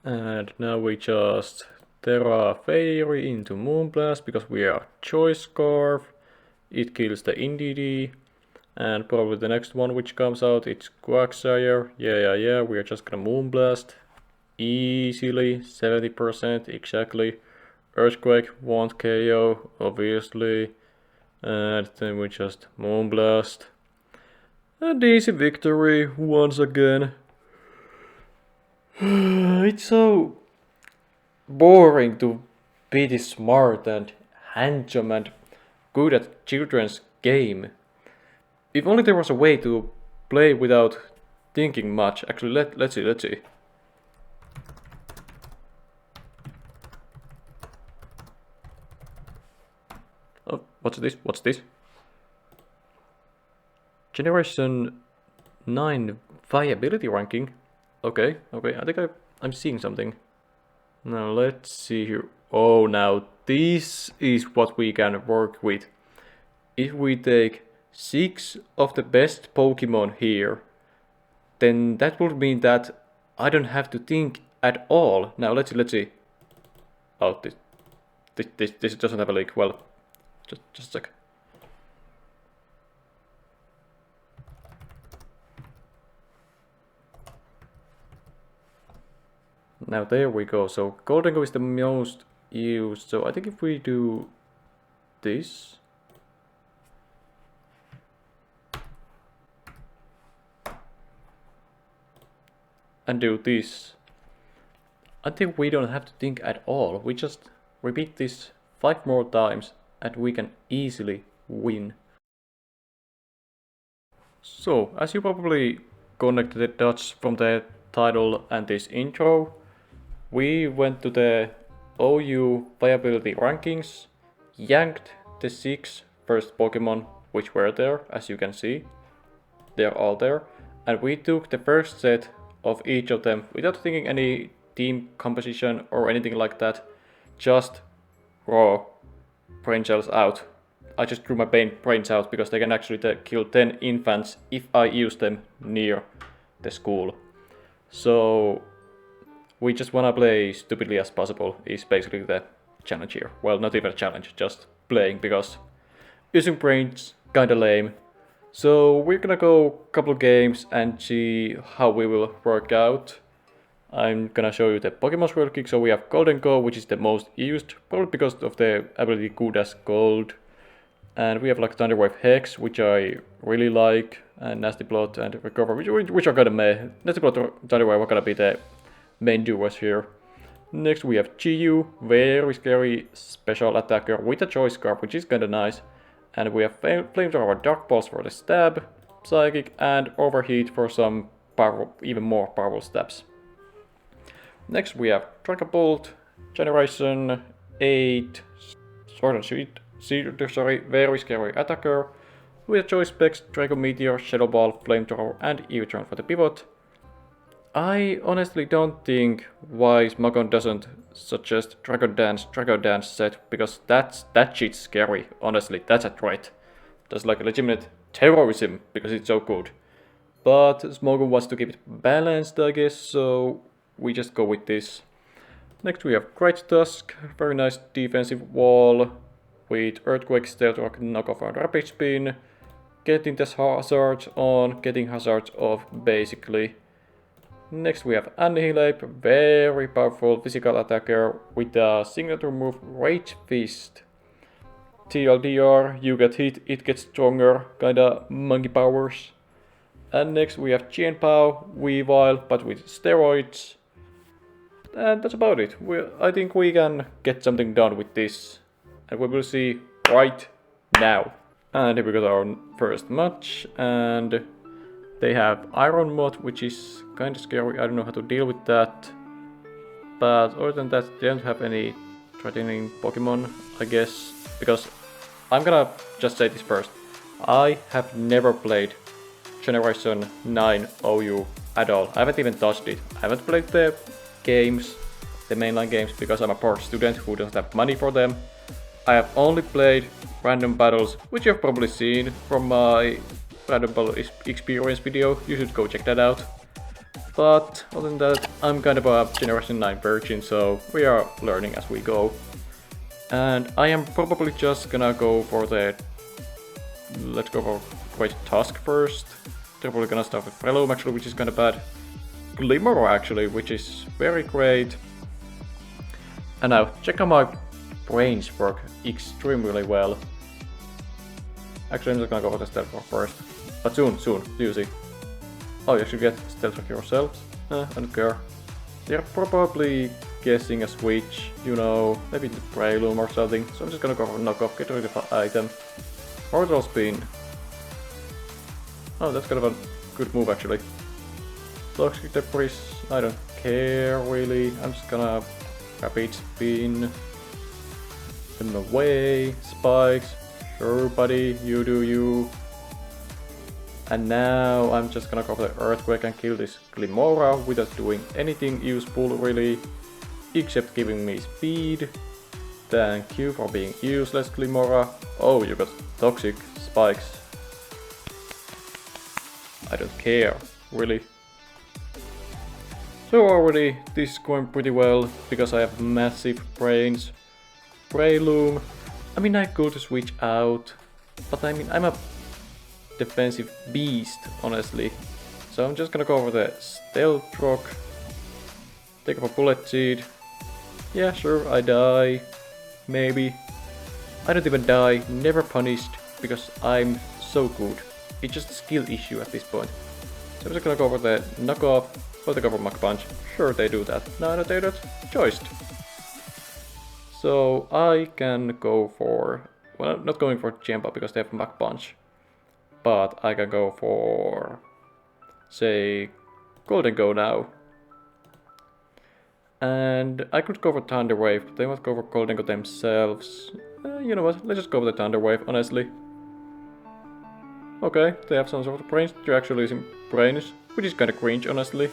And now we just Terra Fairy into Moonblast because we are Choice Scarf. It kills the NDD. And probably the next one which comes out, it's Quagsire. Yeah, we are just gonna Moonblast. Easily, 70%, exactly. Earthquake won't KO, obviously. And then we just Moonblast. And easy victory once again. It's so boring to be this smart and handsome and good at children's game. If only there was a way to play without thinking much. Actually, let's see. Oh, what's this? Generation 9 viability ranking. Okay, I think I'm seeing something. Now let's see here. Oh, now this is what we can work with. If we take 6 of the best Pokemon here, then that would mean that I don't have to think at all. Now let's see. Oh, this doesn't have a link. Well, just a sec. Now there we go. So Golden Go is the most used. So I think if we do this. And do this. I think we don't have to think at all. We just repeat this 5 more times and we can easily win. So, as you probably connected the dots from the title and this intro, we went to the OU viability rankings, yanked the 6 first Pokemon which were there, as you can see. They're all there. And we took the first set of each of them without thinking any team composition or anything like that. Just raw brain cells out. I just drew my brains out because they can actually kill 10 infants if I use them near the school. So we just wanna play stupidly as possible is basically the challenge here. Well, not even a challenge, just playing because using brains kinda lame. So we're gonna go a couple of games and see how we will work out. I'm gonna show you the Pokemon Scarlet Kick. So we have Golden Go, which is the most used, probably because of the ability Good as Gold. And we have like Thunder Wave Hex, which I really like, and Nasty Plot and Recover, which are kinda meh. Nasty Plot or Thunder Wave are gonna be the main duos here. Next we have Chi-Yu, very scary special attacker with a Choice Scarf, which is kinda nice. And we have Flamethrower Dark Pulse for the stab, Psychic, and Overheat for some powerful, even more powerful stabs. Next we have Dragon Bolt, Generation 8, Sword and Shield, very scary attacker, with a Choice Specs, Dragon Meteor, Shadow Ball, Flamethrower, and Eevee for the pivot. I honestly don't think why Smogon doesn't suggest Dragon Dance set, because that shit's scary, honestly, that's a threat. That's like a legitimate terrorism, because it's so good. But Smogon wants to keep it balanced, I guess, so we just go with this. Next we have Great Tusk, very nice defensive wall, with Earthquake, Stealth Rock, Knockoff and Rapid Spin. Getting this hazards on, getting hazards off, basically. Next we have Annihilape, very powerful physical attacker with a signature move Rage Fist. TLDR, you get hit, it gets stronger, kinda monkey powers. And next we have Chien-Pao, Weavile, but with steroids. And that's about it. I think we can get something done with this. And we will see right now. And here we got our first match, and they have Iron Moth, which is kind of scary. I don't know how to deal with that. But other than that, they don't have any threatening Pokemon, I guess. Because I'm gonna just say this first. I have never played Generation 9 OU at all. I haven't even touched it. I haven't played the games, the mainline games, because I'm a poor student who doesn't have money for them. I have only played random battles, which you've probably seen from my random battle experience video. You should go check that out. But other than that, I'm kind of a Generation 9 virgin, so we are learning as we go. And I am probably just gonna go for the... Let's go for Great Tusk first. They're probably gonna start with Breloom actually, which is kinda bad. Glimmer actually, which is very great. And now, check how my brains work extremely well. Actually, I'm just gonna go for the Stealth Rock first. But soon, you see. Oh, you should get Stealth Rock yourselves? I don't care. They're probably guessing a switch, you know, maybe the Breloom or something. So I'm just gonna go for knockoff, get rid of the item. Orbital Spin. Oh, that's kind of a good move actually. Toxic Debris, I don't care really. I'm just gonna Rapid Spin. Put them away. Spikes. Sure buddy, you do you. And now I'm just gonna go for the Earthquake and kill this Glimmora without doing anything useful really. Except giving me speed. Thank you for being useless, Glimmora. Oh, you got Toxic Spikes. I don't care, really. So already this is going pretty well, because I have massive brains. Breloom. I mean, I could switch out, but I mean, I'm a defensive beast, honestly. So I'm just gonna go for the Stealth Rock. Take off a Bullet Seed. Yeah, sure, I die. Maybe. I don't even die, never punished, because I'm so good. It's just a skill issue at this point. So I'm just gonna go for the knockoff. Or they go for Mach Punch. Sure, they do that. No, they do that. Choiced. So I can go for... Well, I'm not going for Champa because they have Mach Punch. But I can go for... Say... Golden Go now. And I could go for Thunder Wave, but they might go for Golden Go themselves. You know what, let's just go for the Thunder Wave, honestly. Okay, they have some sort of brains. They're actually using brains, which is kinda cringe, honestly.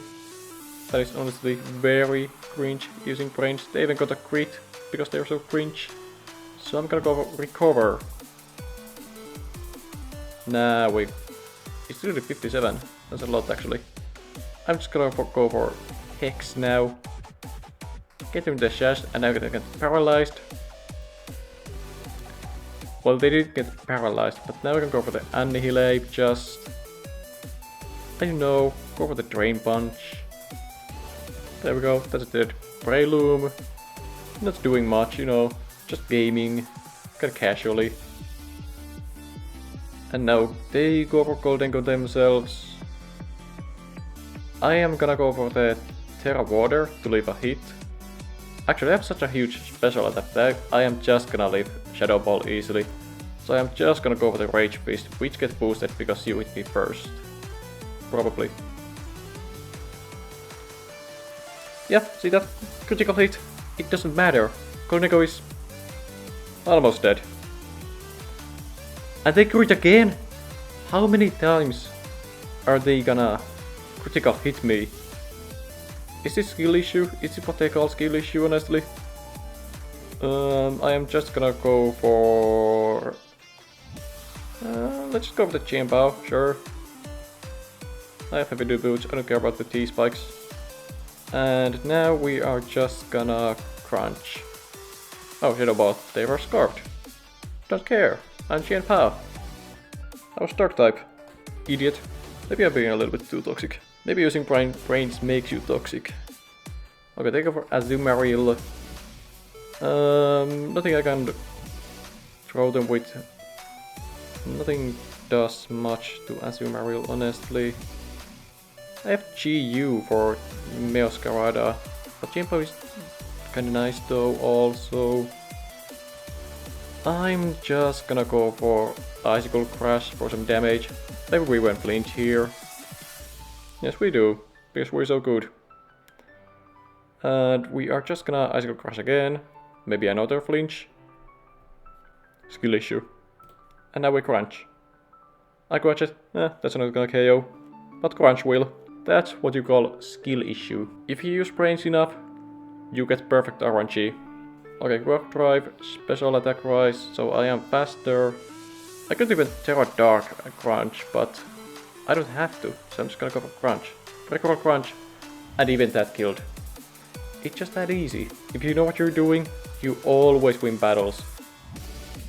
That is honestly very cringe, using brains. They even got a crit, because they're so cringe. So I'm gonna go for Recover. Nah, wait. It's really 57. That's a lot, actually. I'm just gonna go for Hex now. Get him the shash, and now they get paralyzed. Well, they did get paralyzed, but now we can go for the Annihilape, just... I don't know, go for the Drain Punch. There we go, that's it. Breloom. Not doing much, you know, just gaming, kinda casually. And now they go for Golden Go themselves. I am gonna go for the Terra Water to leave a hit. Actually, I have such a huge special attack that I am just gonna leave Shadow Ball easily. So I am just gonna go for the Rage Fist, which gets boosted because you hit me first. Probably. Yeah, see that? Critical hit. It doesn't matter. Golden Go is almost dead. And they crit again? How many times are they gonna critical hit me? Is this skill issue? Is it what they call skill issue, honestly? I am just gonna go for... let's just go for the Chimpao, sure. I have heavy boots, I don't care about the T-spikes. And now we are just gonna crunch. Oh, Shadow Ball, they were scarfed. Don't care, I'm Chimpao. I was Dark type. Idiot. Maybe I'm being a little bit too toxic. Maybe using brains makes you toxic. Okay, take over Azumarill. Nothing I can throw them with. Nothing does much to Azumarill, honestly. I have Chi-Yu for Meowscarada, but Chimpao is kinda nice though also. I'm just gonna go for Icicle Crash for some damage. Maybe we won't flinch here. Yes, we do, because we're so good. And we are just gonna Icicle Crash again. Maybe another flinch. Skill issue. And now we crunch. I crunch it. That's not gonna KO. But crunch will. That's what you call skill issue. If you use brains enough, you get perfect RNG. Okay, Rock Drive, Special Attack Rise, so I am faster. I could even Terra Dark Crunch, but I don't have to, so I'm just gonna go for Crunch. Regular Crunch. and even that killed. It's just that easy. If you know what you're doing, you always win battles.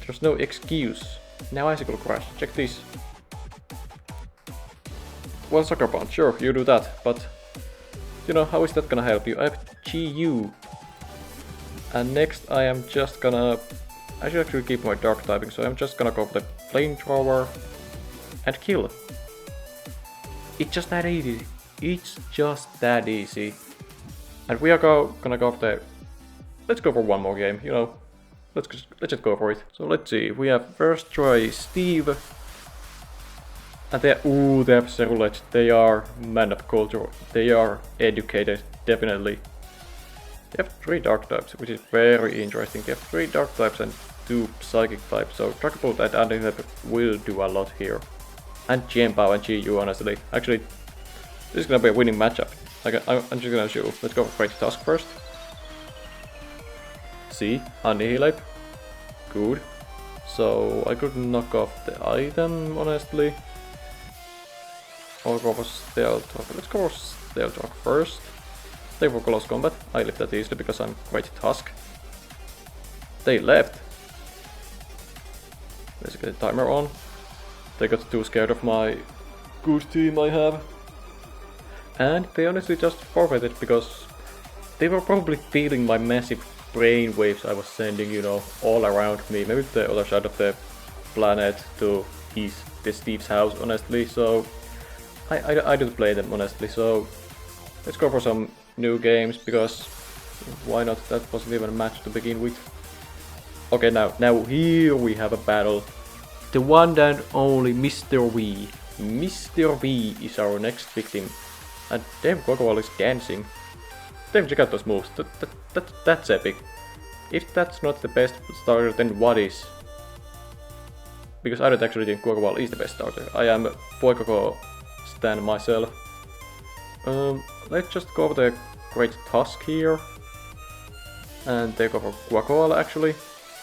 There's no excuse. Now Icicle Crash, check this. Well, Sucker Punch, sure, you do that, but you know, how is that gonna help you? I have Chi-Yu. And next I am just gonna... I should actually keep my dark typing, so I'm just gonna go for the flamethrower and kill. It's just that easy. It's just that easy. And we are gonna go for the... Let's go for one more game, you know. Let's just go for it. So let's see, we have first try Steve. And they have Cerulet. They are man of culture. They are educated, definitely. They have 3 dark types, which is very interesting. They have 3 dark types and 2 psychic types, so Dragon Bolt and Annihilape will do a lot here. And Pokemon and Chi-Yu, honestly. Actually, this is gonna be a winning matchup. I'm just gonna show. Let's go for Great Tusk first. See, Annihilape. Good. So I could knock off the item, honestly. Or go for Stealth Talk. Let's go for Stealth Talk first. They for close combat. I live that easily because I'm Great Tusk. They left. Let's get the timer on. They got too scared of my good team I have. And they honestly just forfeited because they were probably feeling my massive brain waves I was sending, you know, all around me. Maybe the other side of the planet to the Steve's house, honestly. So I don't play them, honestly. So let's go for some new games because why not? That wasn't even a match to begin with. Okay, now here we have a battle. The one and only Mr. V. Mr. V is our next victim. And damn, Crocodile is dancing. Damn, check out those moves. That's epic. If that's not the best starter, then what is? Because I don't actually think Crocodile is the best starter. I am Fuecoco stan myself. Let's just go for the Great Tusk here. And they go for Quaquaval actually.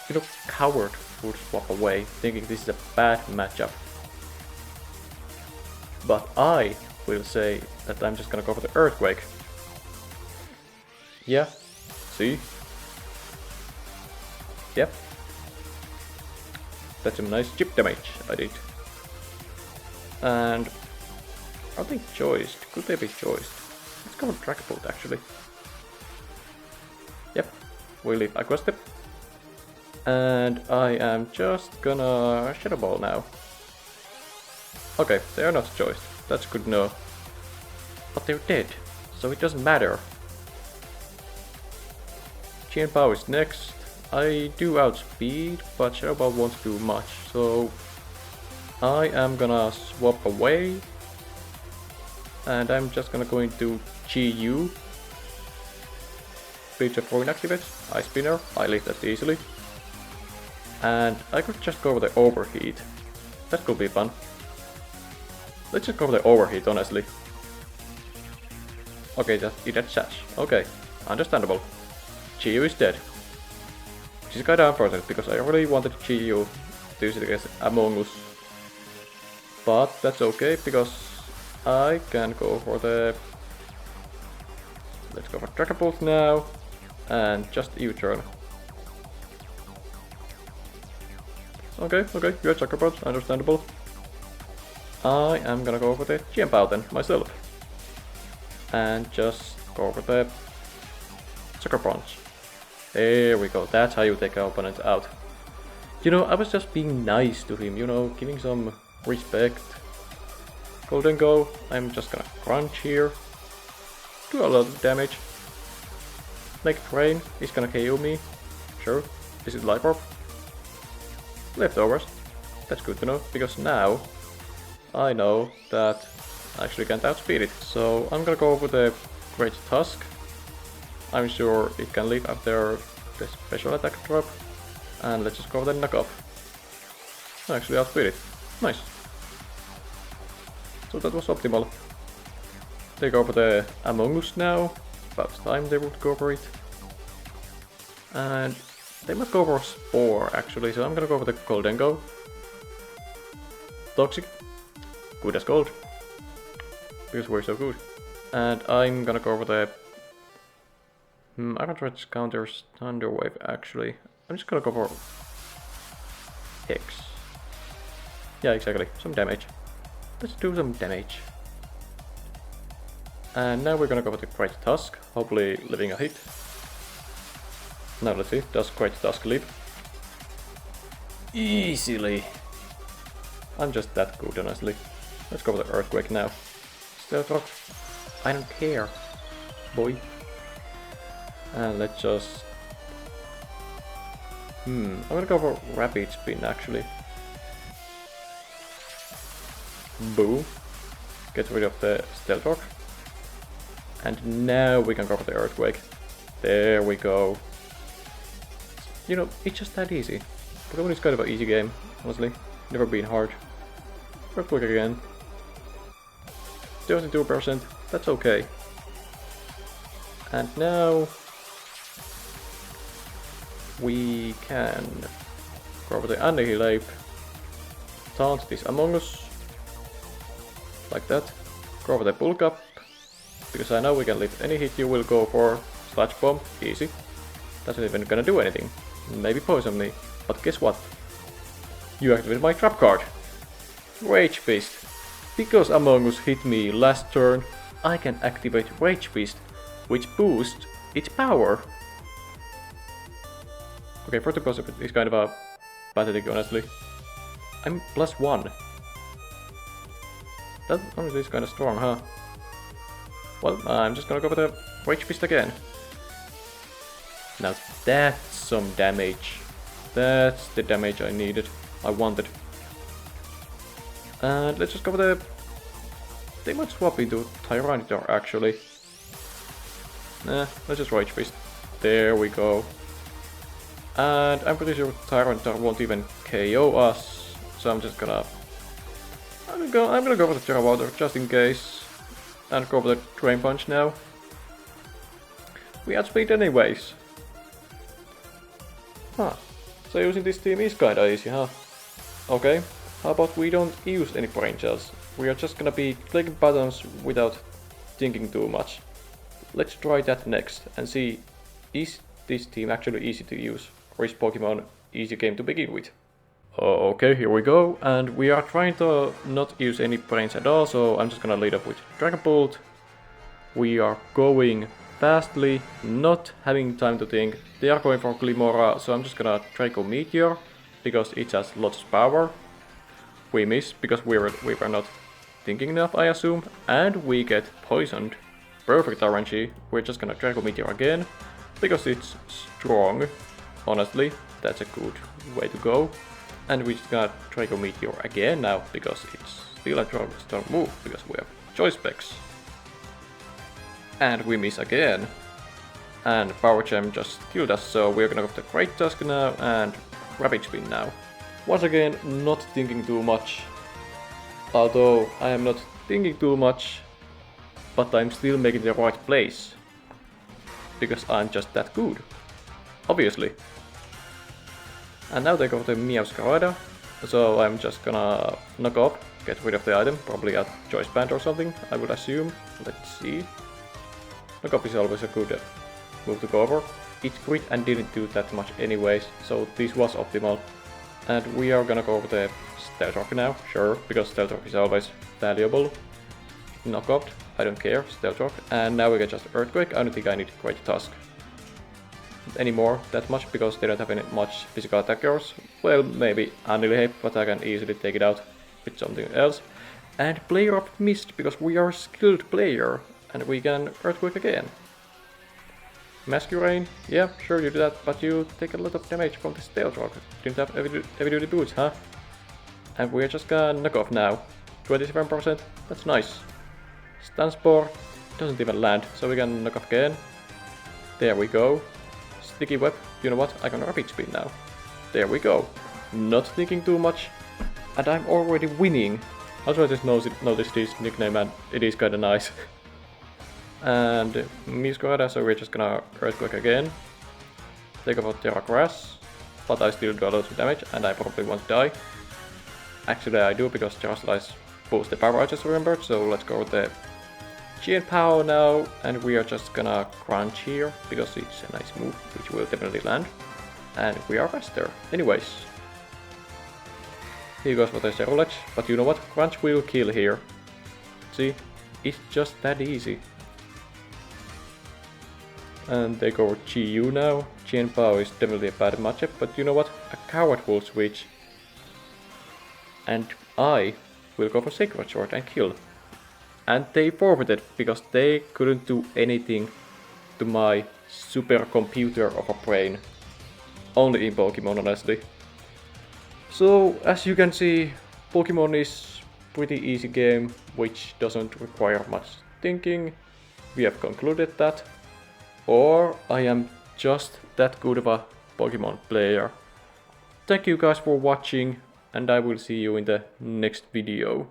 You know, coward would swap away, thinking this is a bad matchup. But I will say that I'm just gonna go for the Earthquake. Yeah, see? Yep. That's some nice chip damage I did. And are they choiced? Could they be choiced? Let's go for Dragon Bolt actually. Yep, we leave Aqua Step. And I am just gonna Shadow Ball now. Okay, they are not choiced. That's good to know. But they're dead, so it doesn't matter. Chien-Pao is next. I do outspeed, but Shadow Ball won't do much, so I am gonna swap away. And I'm just gonna go into Chi-Yu. Bleach of Ruin activates. Ice Spinner. I leave that easily. And I could just go for the Overheat. That could be fun. Let's just go for the Overheat, honestly. Okay, that's Sash. Okay, understandable. Chi-Yu is dead. Which is kinda unfortunate, because I really wanted Chi-Yu to use it against Among Us. But that's okay, because I can go for the... Let's go for Dragon Bolt now. And just U-turn. Okay, you have Sucker Punch, understandable. I am gonna go for the Chien-Pao then, myself. And just go for the Sucker Punch. There we go, that's how you take our opponent out. You know, I was just being nice to him, you know, giving some respect. Golden Go, I'm just gonna crunch here. Do a lot of damage. Make it rain, he's gonna KO me. Sure, this is Life Orb. Leftovers. That's good to know, because now I know that I actually can't outspeed it. So I'm gonna go with the Great Tusk. I'm sure it can live after the special attack drop. And let's just go with the knockoff. I actually outspeed it. Nice. So that was optimal. They go for the Among Us now. About time they would go for it. And they might go for Spore actually, so I'm gonna go for the Golden Go. Toxic. Good as gold. Because we're so good. And I'm gonna go for the... Iron Threats counters Thunder Wave actually. I'm just gonna go for... Hex. Yeah, exactly. Some damage. Let's do some damage. And now we're gonna go for the Great Tusk, hopefully living a hit. Now let's see, does Great Tusk live? Easily! I'm just that good, honestly. Let's go for the Earthquake now. Stealth Rock, I don't care, boy. And let's just... I'm gonna go for Rapid Spin actually. Boo. Get rid of the Stealth Rock. And now we can go for the Earthquake. There we go. You know, it's just that easy. Pokemon is kind of an easy game, honestly. Never been hard. Earthquake again. 72%, that's okay. And now... we can go for the Annihilape. Taunt this Among Us. Like that. Go for the Bulk Up. Because I know we can lift any hit you will go for. Sludge Bomb, easy. Doesn't even gonna do anything. Maybe poison me. But guess what? You activate my trap card. Rage Fist. Because Among Us hit me last turn, I can activate Rage Fist, which boosts its power. Okay, first of all, it's kind of a pathetic, honestly. I'm +1. That honestly is kind of strong, huh? Well, I'm just gonna go for the Rage Fist again. Now that's some damage. That's the damage I needed. I wanted. And let's just go for the... they might swap into Tyranitar actually. Nah, let's just Rage Fist. There we go. And I'm pretty sure Tyranitar won't even KO us. So I'm just gonna... I'm gonna go for the Terra Water just in case. And go for the Drain Punch now. We outspeed anyways. Huh. So using this team is kinda easy, huh? Okay. How about we don't use any brain cells? We are just gonna be clicking buttons without thinking too much. Let's try that next and see, is this team actually easy to use? Or is Pokemon easy game to begin with? Okay, here we go, and we are trying to not use any brains at all, so I'm just gonna lead up with Dragon Bolt. We are going fastly, not having time to think. They are going for Glimora, so I'm just gonna Draco Meteor, because it has lots of power. We miss, because we were not thinking enough, I assume, and we get poisoned. Perfect RNG, we're just gonna Draco Meteor again, because it's strong. Honestly, that's a good way to go. And we just got Draco Meteor again now, because it's still a strong move, because we have Choice Specs. And we miss again. And Power Gem just killed us, so we're gonna go for the Great Tusk now, and Rapid Spin now. Once again, not thinking too much. Although, I am not thinking too much, but I'm still making the right plays. Because I'm just that good. Obviously. And now they go to Meowscarada, so I'm just gonna knock off, get rid of the item, probably a Choice Band or something, I would assume. Let's see. Knock off is always a good move to go for. It crit and didn't do that much anyways, so this was optimal. And we are gonna go for the Stealth Rock now, sure, because Stealth Rock is always valuable. Knock off, I don't care, Stealth Rock. And now we get just Earthquake, I don't think I need Great Tusk anymore that much, because they don't have any much physical attackers. Well, maybe Annihilape, but I can easily take it out with something else. And Player of Mist, because we are a skilled player, and we can Earthquake again. Masquerain, yeah, sure you do that, but you take a lot of damage from the Stealth Rock. Didn't have heavy duty boots, huh? And we're just gonna knock off now. 27%, that's nice. Stun Spore doesn't even land, so we can knock off again. There we go. Sticky Web, you know what, I can Rapid Spin now. There we go. Not thinking too much, and I'm already winning. Also I just noticed this nickname and it is kinda nice. And Meowscarada, so we're just gonna Earthquake again. Take off Terra Grass, but I still do a lot of damage and I probably won't die. Actually I do, because Terra Slice boosts the power I just remembered, so let's go with the Power now, and we are just gonna crunch here, because it's a nice move, which will definitely land. And we are faster. Anyways. Here goes what I say, roulette, but you know what? Crunch will kill here. See? It's just that easy. And they go with Chi-Yu now. Pao is definitely a bad matchup, but you know what? A coward will switch. And I will go for Sacred Sword and kill. And they forfeited because they couldn't do anything to my supercomputer of a brain. Only in Pokemon, honestly. So, as you can see, Pokemon is pretty easy game, which doesn't require much thinking. We have concluded that. Or I am just that good of a Pokemon player. Thank you guys for watching, and I will see you in the next video.